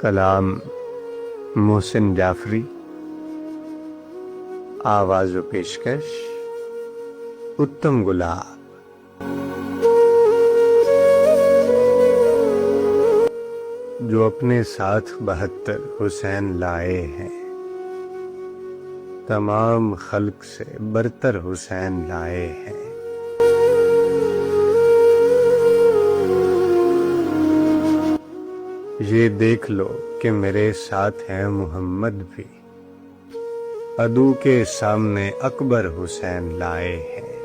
کلام محسن جعفری، آواز و پیشکش اتم گلاب۔ جو اپنے ساتھ 72 حسین لائے ہیں، تمام خلق سے برتر حسین لائے ہیں۔ یہ دیکھ لو کہ میرے ساتھ ہیں محمد بھی، عدو کے سامنے اکبر حسین لائے ہیں۔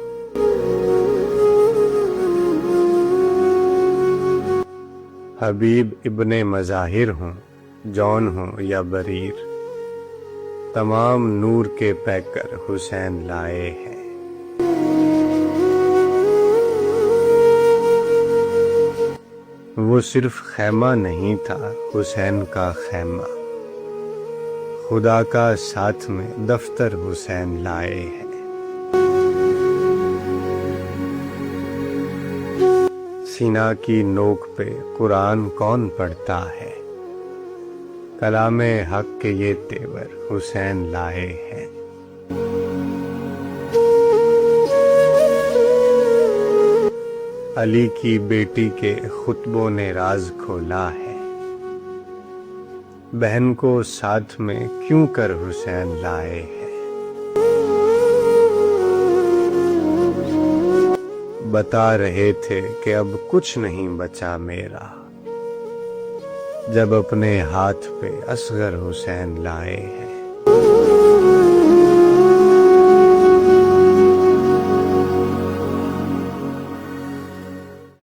حبیب ابن مظاہر ہوں، جون ہوں یا بریر، تمام نور کے پیکر حسین لائے ہیں۔ وہ صرف خیمہ نہیں تھا حسین کا خیمہ، خدا کا ساتھ میں دفتر حسین لائے ہیں۔ سینہ کی نوک پہ قرآن کون پڑھتا ہے، کلام حق کے یہ تیور حسین لائے ہیں۔ علی کی بیٹی کے خطبوں نے راز کھولا ہے، بہن کو ساتھ میں کیوں کر حسین لائے ہیں۔ بتا رہے تھے کہ اب کچھ نہیں بچا میرا، جب اپنے ہاتھ پہ اصغر حسین لائے ہیں۔